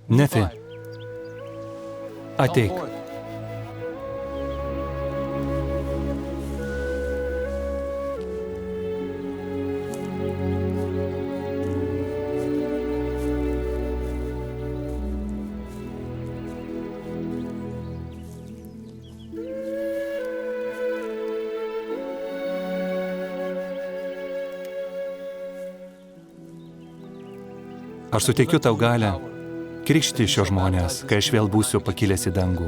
Nefi, ateik. Aš suteikiu tau galią krikštyti šios žmonės, kai aš vėl būsiu pakilęs į dangų.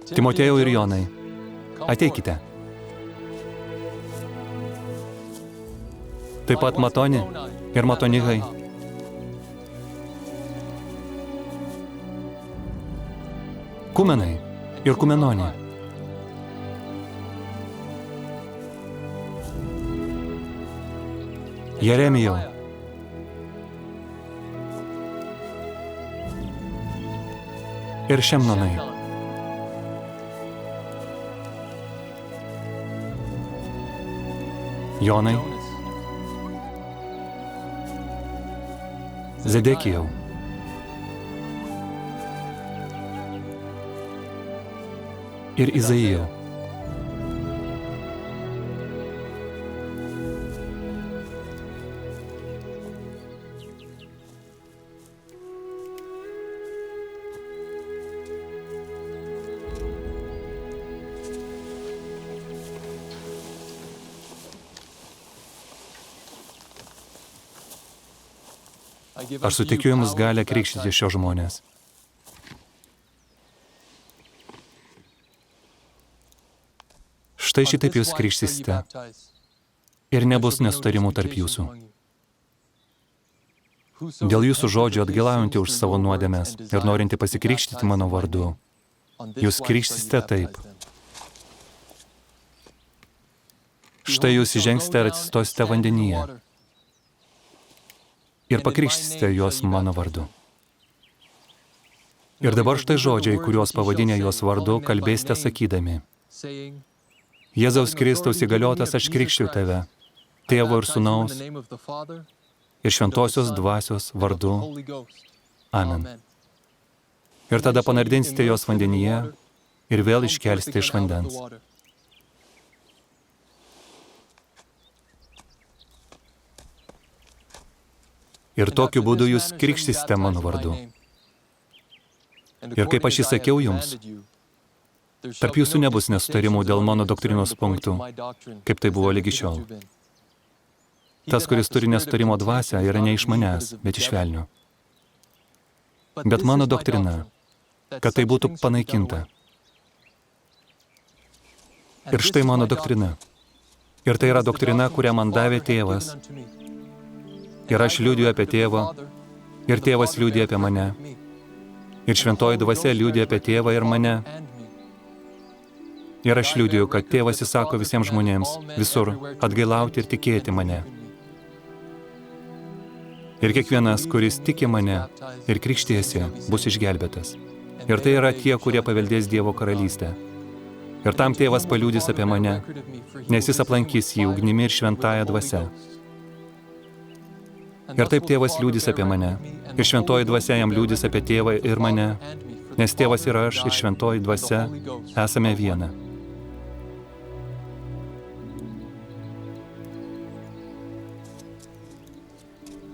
Timotėjau ir Jonai, ateikite. Taip pat Matoni ir Matonihai. Kumenai ir Kumenoni. Jeremijau. Ir Šemnonai. Jonai. Zedekijau. Ir Izaijau. Aš suteikiu jums galę krikštyti šios žmonės. Štai šitaip jūs krikštysite ir nebus nesutarimų tarp jūsų. Dėl jūsų žodžio atgailaujantį už savo nuodėmes ir norinti pasikrikštyti mano vardu, jūs krikštysite taip. Štai jūs įžengsite ir atsistosite vandenyje ir pakrikštysite juos mano vardu. Ir dabar štai žodžiai, kuriuos pavadinę jos vardu, kalbėsite sakydami: Jėzaus Kristaus įgaliotas aš krikščiu tave, Tėvo ir Sūnaus ir Šventosios Dvasios vardu. Amen. Ir tada panardinsite juos vandenyje ir vėl iškelsite iš vandens. Ir tokiu būdu jūs krikštysite mano vardu. Ir kaip aš įsakiau jums, tarp jūsų nebus nesutarimų dėl mano doktrinos punktų, kaip tai buvo lygi šiol. Tas, kuris turi nesutarimo dvasią, yra ne iš manęs, bet iš velnio. Bet mano doktrina, kad tai būtų panaikinta. Ir štai mano doktrina. Ir tai yra doktrina, kurią man davė tėvas. Ir aš liudiju apie tėvą, ir tėvas liudija apie mane. Ir šventoji dvasia liudija apie tėvą ir mane. Ir aš liudiju, kad tėvas įsako visiems žmonėms, visur, atgailauti ir tikėti mane. Ir kiekvienas, kuris tiki mane ir krikštėsi, bus išgelbėtas. Ir tai yra tie, kurie paveldės Dievo karalystę. Ir tam tėvas paliudys apie mane, nes jis aplankys jį ugnimi ir šventąja dvasia. Ir taip tėvas liudys apie mane, ir šventoji dvasia jam liudys apie tėvą ir mane, nes tėvas ir aš, ir šventoji dvasia esame viena.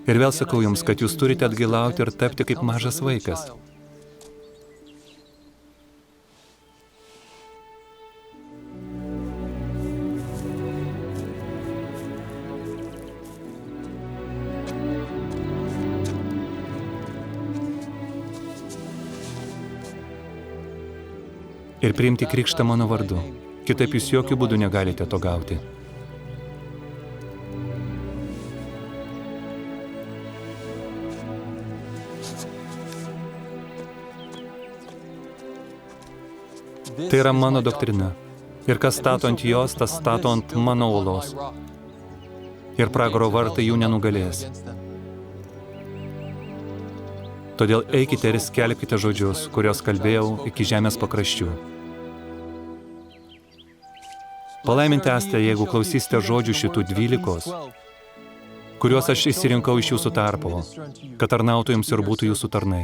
Ir vėl sakau jums, kad jūs turite atgailauti ir tapti kaip mažas vaikas. Ir priimti krikštą mano vardu. Kitaip jūs jokių būdų negalite to gauti. Tai yra mano doktrina. Ir kas stato ant jos, tas stato ant mano uolos. Ir pragaro vartai jų nenugalės. Todėl eikite ir skelbkite žodžius, kuriuos kalbėjau iki žemės pakraščių. Palaiminti esate, jeigu klausysite žodžių šitų 12, kuriuos aš išsirinkau iš jūsų tarpo, kad tarnautų jums ir būtų jūsų tarnai.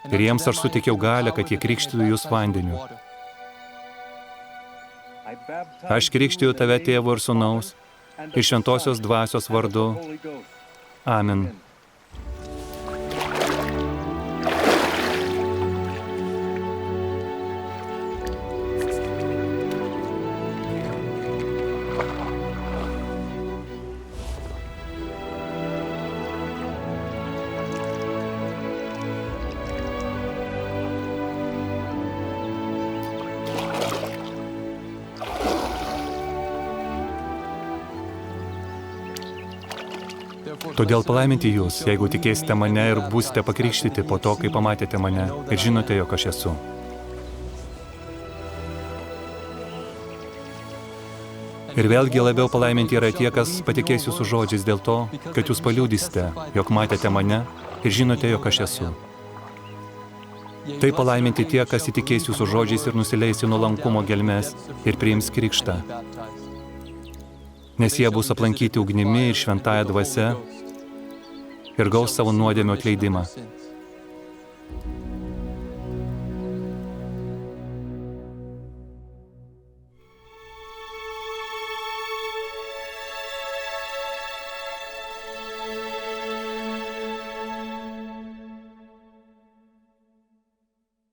Ir jiems aš suteikiau galią, kad jie krikštytų jūs vandeniu. Aš krikštiju tave Tėvo ir Sūnaus ir Šventosios Dvasios vardu. Amen. Todėl palaiminti jūs, jeigu tikėsite mane ir būsite pakrikštyti po to, kai pamatėte mane ir žinote, jog aš esu. Ir vėlgi labiau palaiminti yra tie, kas patikės jūsų žodžiais dėl to, kad jūs paliudysite, jog matėte mane ir žinote, jog aš esu. Tai palaiminti tie, kas įtikės jūsų žodžiais ir nusileis į nuolankumo gelmes ir priims krikštą. Nes jie bus aplankyti ugnimi ir šventąja dvasia ir gaus savo nuodėmių atleidimą.